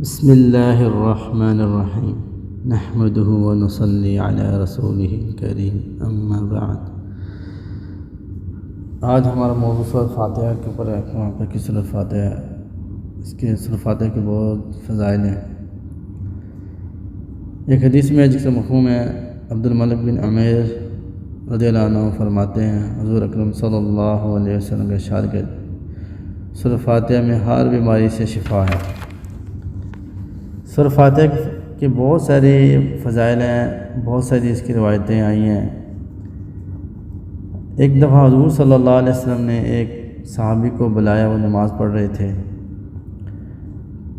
بسم اللہ الرحمن الرحیم نحمدہ ونصلی علی رسولہ الکریم اما بعد۔ آج ہمارا موضوع سورۃ فاتحہ کے اوپر ہے۔ وہاں پر کی سورۃ فاتحہ، اس کے سورۃ فاتحہ کے بہت فضائل ہیں۔ ایک حدیث میں جس کا مفہوم ہے، عبد الملک بن عمیر رضی اللہ عنہ فرماتے ہیں، حضور اکرم صلی اللہ علیہ وسلم کا ارشاد ہے، سورۃ فاتحہ میں ہر بیماری سے شفا ہے۔ سورۃ فاتحہ کے بہت سارے فضائل ہیں، بہت ساری اس کی روایتیں آئی ہیں۔ ایک دفعہ حضور صلی اللہ علیہ وسلم نے ایک صحابی کو بلایا، وہ نماز پڑھ رہے تھے۔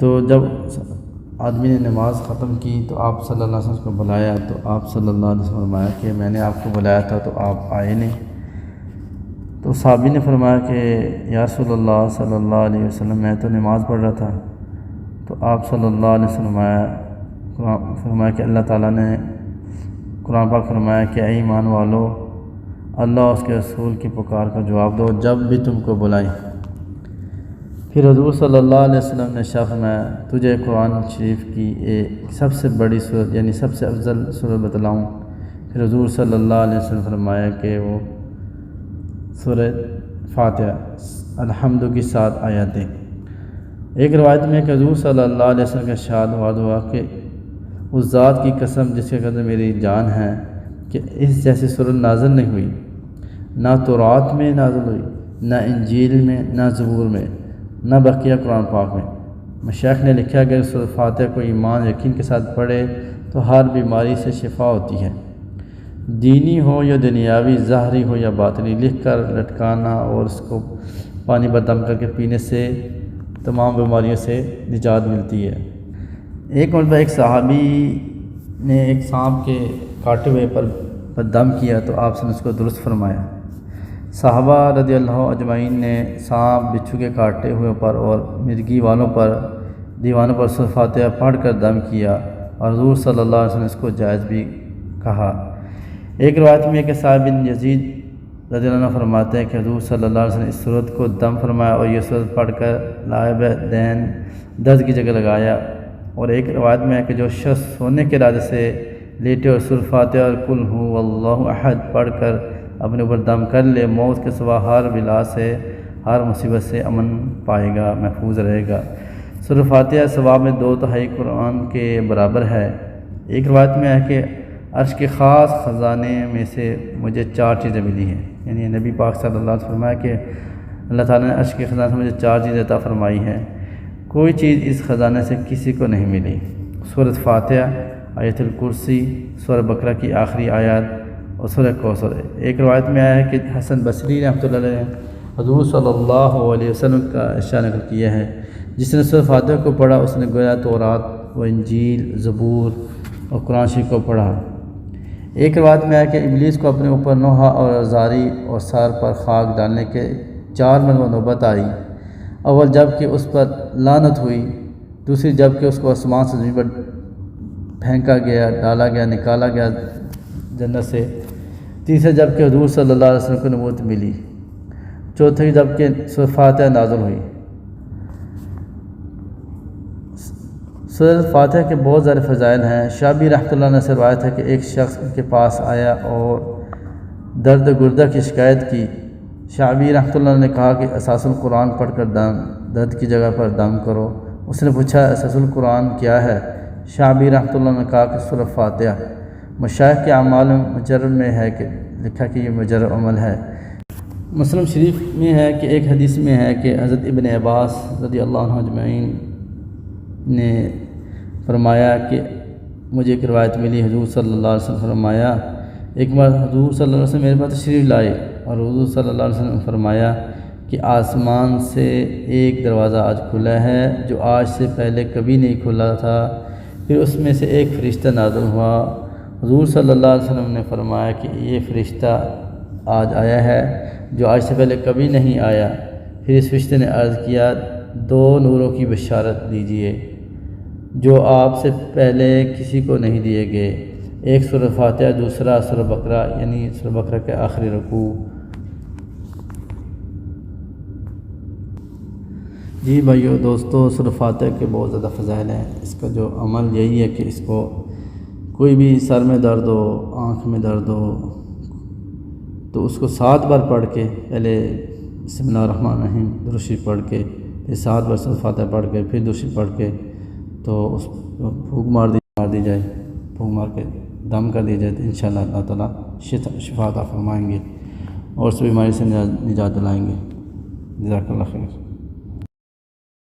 تو جب آدمی نے نماز ختم کی تو آپ صلی اللہ علیہ وسلم کو بلایا، تو آپ صلی اللہ علیہ وسلم فرمایا کہ میں نے آپ کو بلایا تھا تو آپ آئے نہیں۔ تو صحابی نے فرمایا کہ یا رسول اللہ صلی اللہ علیہ وسلم، میں تو نماز پڑھ رہا تھا۔ تو آپ صلی اللہ علیہ وسلم فرمایا کہ اللہ تعالیٰ نے قرآن پاک فرمایا کہ اے ایمان والو، اللہ اور اس کے رسول کی پکار کا جواب دو جب بھی تم کو بلائیں۔ پھر حضور صلی اللہ علیہ وسلم نے فرمایا، تجھے قرآن شریف کی ایک سب سے بڑی سورت یعنی سب سے افضل سورت بتلاؤں؟ پھر حضور صلی اللہ علیہ وسلم فرمایا کہ وہ سورۃ فاتحہ الحمد کی 7 آیاتیں۔ ایک روایت میں کہ حضور صلی اللہ علیہ وسلم کا ارشاد ہوا کہ اس ذات کی قسم جس کے قدر میری جان ہے کہ اس جیسی سورت نازل نہیں ہوئی، نہ تورات میں نازل ہوئی، نہ انجیل میں، نہ زبور میں، نہ بقیہ قرآن پاک میں۔ مشائخ نے لکھا کہ سورۃ فاتحہ کو ایمان یقین کے ساتھ پڑھے تو ہر بیماری سے شفا ہوتی ہے، دینی ہو یا دنیاوی، ظاہری ہو یا باطنی۔ لکھ کر لٹکانا اور اس کو پانی پر دم کر کے پینے سے تمام بیماریوں سے نجات ملتی ہے۔ ایک مرتبہ ایک صحابی نے ایک سانپ کے کاٹے ہوئے پر دم کیا تو آپ نے اس کو درست فرمایا۔ صحابہ رضی اللہ اجمعین نے سانپ، بچھو کے کاٹے ہوئے پر اور مرغی والوں پر، دیوانوں پر سورۃ فاتحہ پڑھ کر دم کیا، اور حضور صلی اللہ علیہ وسلم نے اس کو جائز بھی کہا۔ ایک روایت میں کہ صاحب بن یزید رضی اللہ عنہ فرماتے ہیں کہ حضور صلی اللہ علیہ وسلم نے اس سورت کو دم فرمایا اور یہ سورت پڑھ کر لائب دین درد کی جگہ لگایا۔ اور ایک روایت میں ہے کہ جو شخص سونے کے ارادے سے لیٹے اور سورۃ فاتحہ اور قل هو اللہ احد پڑھ کر اپنے اوپر دم کر لے، موت کے سوا ہر بلا سے، ہر مصیبت سے امن پائے گا، محفوظ رہے گا۔ سورۃ فاتحہ ثواب میں 2/3 قرآن کے برابر ہے۔ ایک روایت میں ہے کہ عرش کے خاص خزانے میں سے مجھے 4 چیزیں ملی ہیں، یعنی نبی پاک صلی اللہ علیہ وسلم فرمایا کہ اللہ تعالیٰ نے عرش کے خزانے سے مجھے 4 چیزیں عطا فرمائی ہیں، کوئی چیز اس خزانے سے کسی کو نہیں ملی۔ سورۃ فاتحہ، آیت الکرسی، سورۃ بقرہ کی آخری آیات اور سورۃ کوثر۔ ایک روایت میں آیا ہے کہ حسن بصری رحمۃ اللہ علیہ نے حضور صلی اللہ علیہ وسلم کا ارشاد نقل کیا ہے، جس نے سورۃ فاتحہ کو پڑھا اس نے گویا تورات و انجیل، زبور اور قرآن شریف کو پڑھا۔ ایک روایت میں آیا کہ ابلیس کو اپنے اوپر نوحہ اور زاری اور سر پر خاک ڈالنے کے 4 مرتبہ نوبت آئی، اول جب کہ اس پر لعنت ہوئی، دوسری جب کہ اس کو آسمان سے زمین پر پھینکا گیا، ڈالا گیا، نکالا گیا جنت سے، تیسرے جب کہ حضور صلی اللہ علیہ وسلم کو نبوت ملی، چوتھی جب کہ سورۃ فاتحہ نازل ہوئی۔ سورۃ فاتحہ کے بہت سارے فضائل ہیں۔ شعبی رحمۃ اللہ عنہ سے روایت ہے کہ ایک شخص ان کے پاس آیا اور درد گردہ کی شکایت کی۔ شعبی رحمۃ اللہ عنہ نے کہا کہ اساس القرآن پڑھ کر درد کی جگہ پر دم کرو۔ اس نے پوچھا اساس القرآن کیا ہے؟ شعبی رحمۃ اللہ نے کہا کہ سورۃ فاتحہ۔ مشائخ کے اعمال مجرب میں ہے کہ لکھا کہ یہ مجرب عمل ہے۔ مسلم شریف میں ہے کہ ایک حدیث میں ہے کہ حضرت ابن عباس رضی اللہ عنہ اجمعین نے فرمایا کہ مجھے ایک روایت ملی، حضور صلی اللہ علیہ وسلم فرمایا، ایک بار حضور صلی اللہ علیہ وسلم میرے پاس تشریف لائے اور حضور صلی اللہ علیہ وسلم فرمایا کہ آسمان سے ایک دروازہ آج کھلا ہے جو آج سے پہلے کبھی نہیں کھلا تھا۔ پھر اس میں سے ایک فرشتہ نازل ہوا۔ حضور صلی اللہ علیہ وسلم نے فرمایا کہ یہ فرشتہ آج آیا ہے جو آج سے پہلے کبھی نہیں آیا۔ پھر اس فرشتے نے عرض کیا 2 نوروں کی بشارت دیجیے جو آپ سے پہلے کسی کو نہیں دیے گئے، ایک سورۃ فاتحہ، دوسرا سورۃ بقرہ یعنی سورۃ بقرہ کے آخری رکوع۔ جی بھائیو دوستو، سورۃ فاتحہ کے بہت زیادہ فضائل ہیں۔ اس کا جو عمل یہی ہے کہ اس کو کوئی بھی سر میں درد ہو، آنکھ میں درد ہو، تو اس کو 7 بار پڑھ کے، پہلے بسم اللہ الرحمن الرحیم درود شریف پڑھ کے، پھر 7 بار سورۃ فاتحہ پڑھ کے، پھر درود شریف پڑھ کے، تو اس کو پھونک مار دی جائے، پھونک مار کے دم کر دی جائے، تو انشاءاللہ اللہ تعالیٰ شفا عطا فرمائیں گے اور اس بیماری سے نجات دلائیں گے۔ جزاک اللہ خیر۔